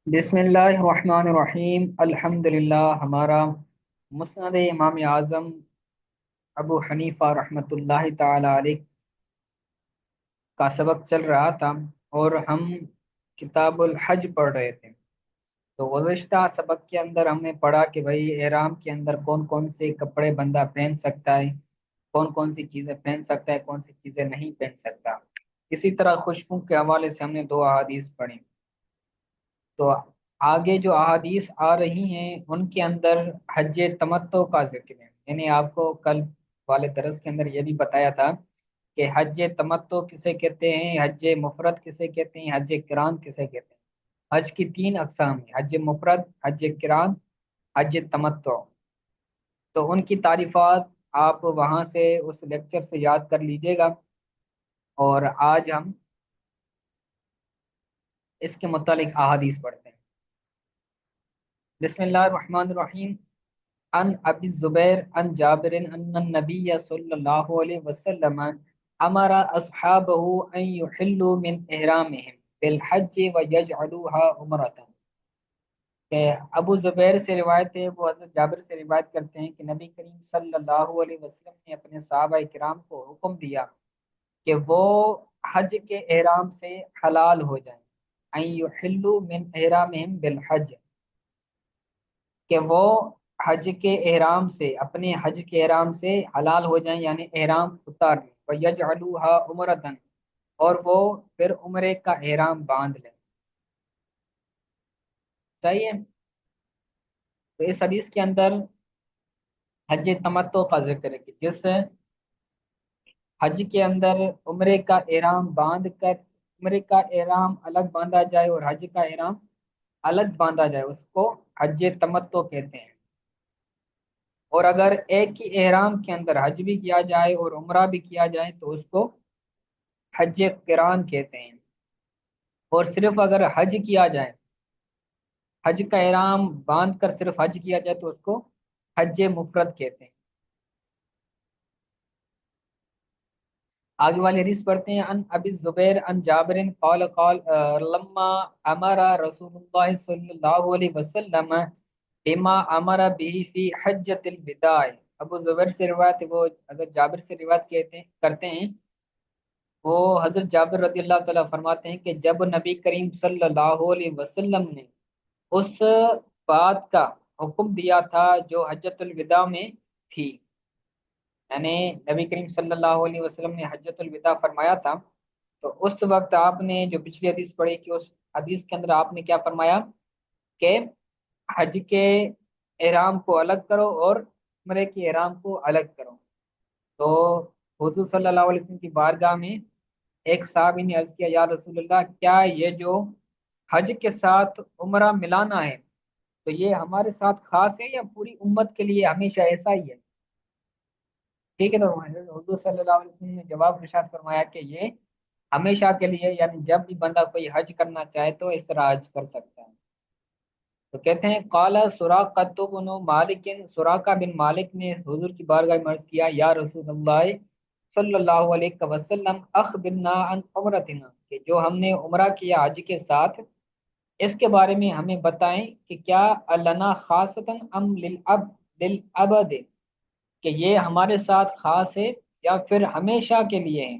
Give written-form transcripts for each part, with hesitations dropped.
بسم اللہ الرحمن الرحیم الحمدللہ ہمارا مسند امام اعظم ابو حنیفہ رحمۃ اللہ تعالی علیہ کا سبق چل رہا تھا، اور ہم کتاب الحج پڑھ رہے تھے۔ تو گزشتہ سبق کے اندر ہم نے پڑھا کہ بھائی احرام کے اندر کون کون سے کپڑے بندہ پہن سکتا ہے، کون کون سی چیزیں پہن سکتا ہے، کون سی چیزیں نہیں پہن سکتا۔ اسی طرح خوشبو کے حوالے سے ہم نے دو احادیث پڑھی۔ تو آگے جو احادیث آ رہی ہیں ان کے اندر حج تمتع کا ذکر ہے، یعنی آپ کو کل والے درس کے اندر یہ بھی بتایا تھا کہ حج تمتع کسے کہتے ہیں، حج مفرد کسے کہتے ہیں، حج کران کسے کہتے ہیں۔ حج کی تین اقسام ہیں: حج مفرد، حج کران، حج تمتع۔ تو ان کی تعریفات آپ وہاں سے اس لیکچر سے یاد کر لیجئے گا، اور آج ہم اس کے متعلق احادیث پڑھتے ہیں۔ بسم اللہ الرحمن الرحیم۔ ان ابی الزبیر ان جابر ان النبی صلی اللہ علیہ وسلم امر اصحابہ ان یحلوا من احرامهم بالحج ویجعلوها عمرۃ۔ کہ ابو زبیر سے روایت ہے، وہ حضرت جابر سے روایت کرتے ہیں کہ نبی کریم صلی اللہ علیہ وسلم نے اپنے صحابہ کرام کو حکم دیا کہ وہ حج کے احرام سے حلال ہو جائیں، ان یحلوا من احرامهم بالحج، کہ وہ حج کے احرام سے، اپنے حج کے احرام سے حلال ہو جائیں، یعنی احرام اتار لیں، وَيَجْعَلُوهَا عُمْرَةً، اور وہ پھر عمرے کا احرام باندھ لیں۔ صحیح ہے؟ تو اس حدیث کے اندر حج تمتع کا ذکر ہے کہ جس حج کے اندر عمرے کا احرام باندھ کر، عمرے کا احرام الگ باندھا جائے اور حج کا احرام الگ باندھا جائے، اس کو حج تمتع کہتے ہیں۔ اور اگر ایک ہی احرام کے اندر حج بھی کیا جائے اور عمرہ بھی کیا جائے تو اس کو حج قران کہتے ہیں۔ اور صرف اگر حج کیا جائے، حج کا احرام باندھ کر صرف حج کیا جائے تو اس کو حج مفرد کہتے ہیں۔ آگے والی حدیث پڑھتے ہیں۔ ان ابی الزبیر ان جابر قال قال لما امر رسول اللہ صلی اللہ علیہ وسلم بما امر به فی حجۃ الوداع۔ ابو زبیر سے روایت ہے، وہ حضرت جابر سے روایت کرتے ہیں، وہ حضرت جابر رضی اللہ تعالیٰ فرماتے ہیں کہ جب نبی کریم صلی اللہ علیہ وسلم نے اس بات کا حکم دیا تھا جو حجۃ الوداع میں تھی، یعنی نبی کریم صلی اللہ علیہ وسلم نے حجۃ الوداع فرمایا تھا، تو اس وقت آپ نے جو پچھلی حدیث پڑھی کہ اس حدیث کے اندر آپ نے کیا فرمایا کہ حج کے احرام کو الگ کرو اور عمرے کے احرام کو الگ کرو۔ تو حضور صلی اللہ علیہ وسلم کی بارگاہ میں ایک صحابی نے عرض کیا، یا رسول اللہ، کیا یہ جو حج کے ساتھ عمرہ ملانا ہے تو یہ ہمارے ساتھ خاص ہے یا پوری امت کے لیے ہمیشہ ایسا ہی ہے؟ ٹھیک ہے، تو حضور صلی اللہ علیہ وسلم نے جواب ارشاد فرمایا کہ یہ ہمیشہ کے لیے، یعنی جب بھی بندہ کوئی حج کرنا چاہے تو اس طرح حج کر سکتا ہے۔ تو کہتے ہیں قال سراقۃ بن مالک، سراقہ بن مالک نے حضور کی بارگاہ میں عرض کیا، یا رسول اللہ صلی اللہ علیہ وسلم اخبرنا عن عمرتنا، کہ جو ہم نے عمرہ کیا حج کے ساتھ اس کے بارے میں ہمیں بتائیں کہ کیا لنا خاصتاً ام للابد، کہ یہ ہمارے ساتھ خاص ہے یا پھر ہمیشہ کے لیے ہے،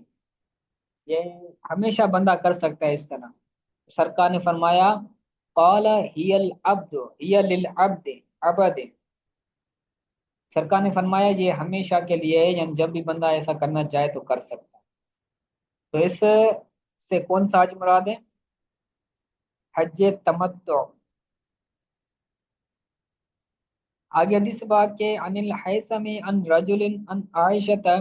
یہ ہمیشہ بندہ کر سکتا ہے اس طرح۔ سرکار نے فرمایا قال ہی العبد ہی للعبد عبد، سرکار نے فرمایا یہ ہمیشہ کے لیے ہے، یعنی جب بھی بندہ ایسا کرنا چاہے تو کر سکتا ہے۔ تو اس سے کون سا حج مراد ہے؟ حج تمتع۔ آگے حدیث بات کے ان الحیثم ان رجل ان عائشہ،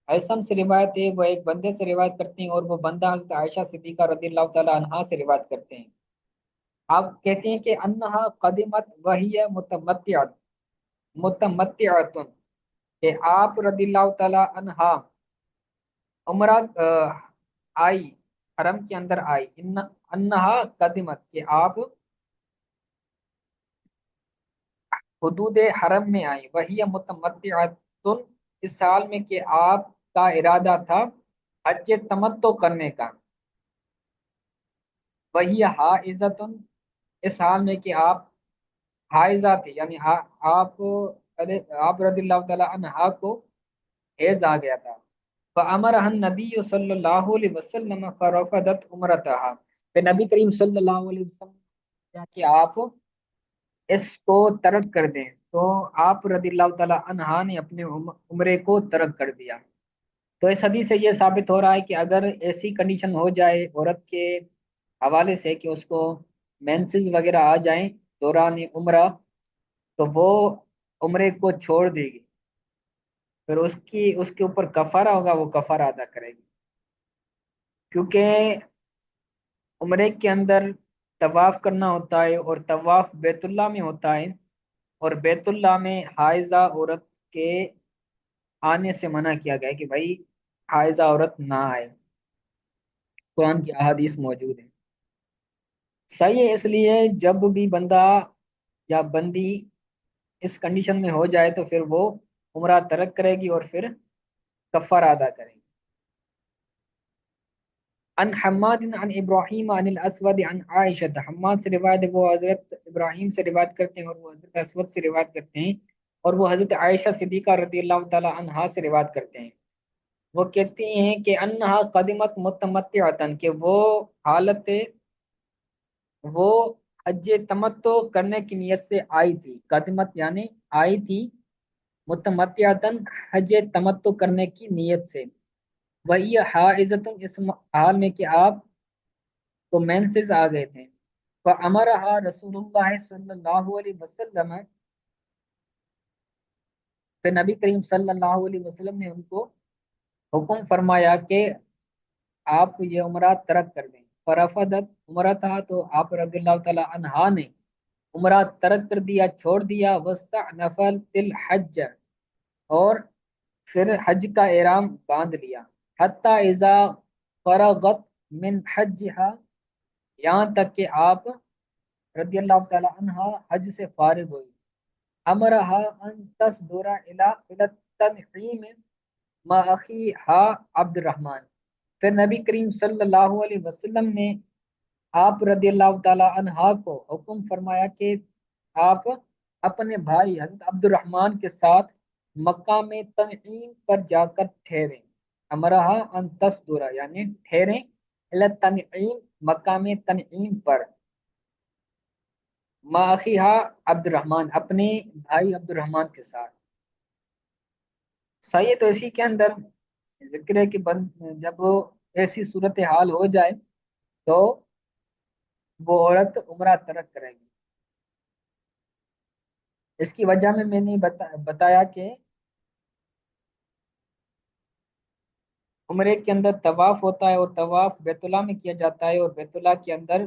حیثم سے روایت ہے، وہ ایک بندے سے روایت کرتے ہیں، اور وہ بندہ حضرت عائشہ صدیقہ رضی اللہ تعالی عنہا سے روایت کرتے ہیں۔ آپ کہتے ہیں کہ انہا قدمت وہی متمتعۃ، متمتعۃ، کہ آپ رضی اللہ تعالی عنہا عمرہ آئی، حرم کے اندر آئی، انہا قدمت، کہ آپ حدود حرم میں آئی، وہی متمتعۃ، اس سال میں کہ آپ کا ارادہ تھا حج تمتع کرنے کا، وہی حائضۃ، اس حال میں کہ آپ حائزہ تھے، یعنی آپ آپ رضی اللہ تعالیٰ عنہا کو حیض آ گیا تھا۔ فَأَمَرَهَا النَّبِيُّ صلی اللہ علیہ وسلم فَرَفَضَتْ عُمْرَتَهَا، پھر نبی کریم صلی اللہ علیہ وسلم نے کیا کہ آپ اس کو ترک کر دیں، تو آپ رضی اللہ تعالیٰ عنہا نے اپنے عمرے کو ترک کر دیا۔ تو اس حدیث سے یہ ثابت ہو رہا ہے کہ اگر ایسی کنڈیشن ہو جائے عورت کے حوالے سے کہ اس کو مینسز وغیرہ آ جائیں دوران عمرہ، تو وہ عمرے کو چھوڑ دے گی، پھر اس کے اوپر کفارہ ہوگا، وہ کفارہ ادا کرے گی، کیونکہ عمرے کے اندر طواف کرنا ہوتا ہے اور طواف بیت اللہ میں ہوتا ہے، اور بیت اللہ میں حائضہ عورت کے آنے سے منع کیا گیا ہے کہ بھائی حائضہ عورت نہ آئے، قرآن کی احادیث موجود ہیں۔ صحیح ہے، اس لیے جب بھی بندہ یا بندی اس کنڈیشن میں ہو جائے تو پھر وہ عمرہ ترک کرے گی اور پھر کفارہ ادا کرے گی۔ عن حماد عن ابراہیم عن الاسود عن عائشہ، حماد سے روایت ہے، وہ حضرت ابراہیم سے روایت کرتے ہیں اور وہ حضرت اسود سے روایت کرتے ہیں، اور وہ حضرت عائشہ صدیقہ رضی اللہ تعالی عنہا سے روایت کرتے ہیں۔ وہ کہتے ہیں کہ انہا قدمت متمتعتن، کہ وہ حالت وہ حج تمتع کرنے کی نیت سے آئی تھی، قدمت یعنی آئی تھی، متمتعتن حج تمتع کرنے کی نیت سے، وہی حائزتن اس حال میں کہ آپ کو مینسز آ گئے تھے، فامرها رسول اللہ صلی اللہ علیہ وسلم، پھر نبی کریم صلی اللہ علیہ وسلم نے ان کو حکم فرمایا کہ آپ یہ عمرہ ترک کر دیں۔ فرفدت عمرہ تھا، تو آپ رضی اللہ تعالی عنہا نے عمرہ ترک کر دیا، چھوڑ دیا، وسطنفل تل حج، اور پھر حج کا احرام باندھ لیا، حتی اذا فرغت من حجها، یہاں تک کہ آپ رضی اللہ تعالی عنہ حج سے فارغ ہوئی، امرہا ان تصدر الى التنعیم ما اخیہا عبد الرحمن، پھر نبی کریم صلی اللہ علیہ وسلم نے آپ رضی اللہ تعالی عنہ کو حکم فرمایا کہ آپ اپنے بھائی حضرت عبد الرحمن کے ساتھ مقام تنعیم پر جا کر ٹھہریں، امرہا ان تصدر یعنی ٹھہریں، التنعیم مقام تنعیم پر، ماخیہ عبد الرحمن اپنے بھائی عبد الرحمن کے ساتھ۔ صحیح ہے، تو اسی کے اندر ذکر ہے کہ جب ایسی صورتحال ہو جائے تو وہ عورت عمرہ ترک کرے گی۔ اس کی وجہ میں نے بتایا کہ عمرے کے اندر طواف ہوتا ہے اور طواف بیت اللہ میں کیا جاتا ہے، اور بیت اللہ کے اندر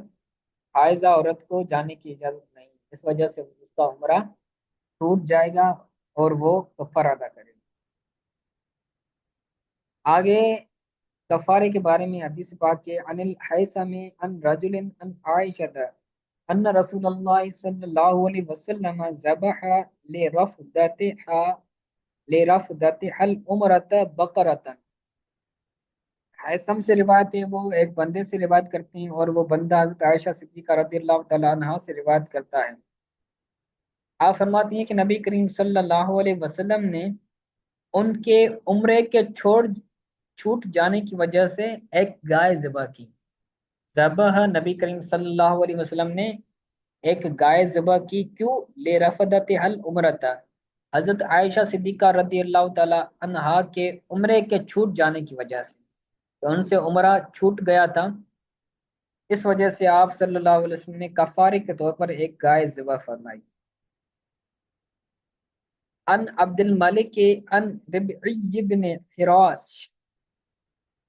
حائضہ عورت کو جانے کی اجازت نہیں، اس وجہ سے اس کا عمرہ ٹوٹ جائے گا اور وہ کفارہ ادا کرے گا۔ آگے کفارے کے بارے میں حدیث پاک کے عن الحیثم عن رجل عن عائشہ ان رسول اللہ صلی اللہ علیہ وسلم ذبح لرفدتها لرفدتها العمرة بقرة، حیثم سے روایت ہے، وہ ایک بندے سے روایت کرتے ہیں اور وہ بندہ حضرت عائشہ صدیقہ رضی اللہ تعالی عنہا سے روایت کرتا ہے۔ آپ فرماتی ہیں کہ نبی کریم صلی اللہ علیہ وسلم نے ان کے عمرے کے چھوٹ جانے کی وجہ سے ایک گائے ذبح کی، ذبح نبی کریم صلی اللہ علیہ وسلم نے ایک گائے ذبح کی، کیوں؟ لے رفدت حل عمرتا، حضرت عائشہ صدیقہ رضی اللہ تعالی عنہا کے عمرے کے چھوٹ جانے کی وجہ سے، تو ان سے عمرہ چھوٹ گیا تھا، اس وجہ سے آپ صلی اللہ علیہ وسلم نے کفارے کے طور پر ایک گائے ذبح فرمائی۔ ان عبد الملک ان ربعی بن حراش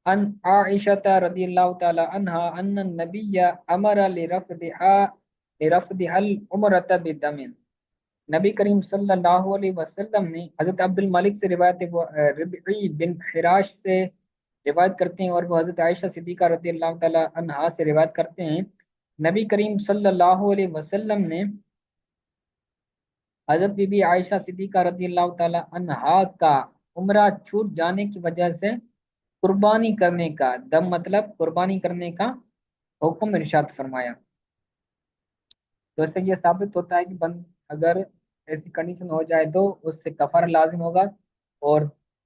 ان عائشہ رضی اللہ تعالی عنہا ان النبی امر لرفدها العمرۃ بدم، نبی کریم صلی اللہ علیہ وسلم نے حضرت عبد الملک سے روایت ہے، وہ ربعی بن حراش سے روایت کرتے ہیں اور وہ حضرت عائشہ صدیقہ رضی اللہ تعالی عنہا سے روایت کرتے ہیں، نبی کریم صلی اللہ علیہ وسلم نے حضرت بی بی عائشہ صدیقہ رضی اللہ تعالی عنہا کا عمرہ چھوٹ جانے کی وجہ سے قربانی کرنے کا، دم مطلب قربانی کرنے کا حکم ارشاد فرمایا۔ تو اس سے یہ ثابت ہوتا ہے کہ بند اگر ایسی کنڈیشن ہو جائے تو اس سے کفر لازم ہوگا اور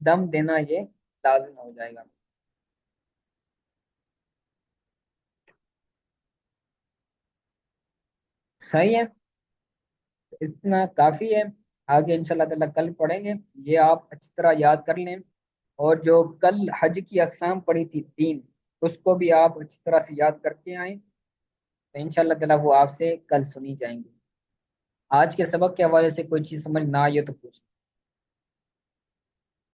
دم دینا یہ لازم ہو جائے گا۔ صحیح ہے، اتنا کافی ہے۔ آگے انشاءاللہ تعالیٰ کل پڑھیں گے، یہ آپ اچھی طرح یاد کر لیں۔ اور جو کل حج کی اقسام پڑھی تھی تین، اس کو بھی آپ اچھی طرح سے یاد کر کے آئیں، تو انشاءاللہ تعالیٰ وہ آپ سے کل سنی جائیں گی۔ آج کے سبق کے حوالے سے کوئی چیز سمجھ نہ آئے تو پوچھ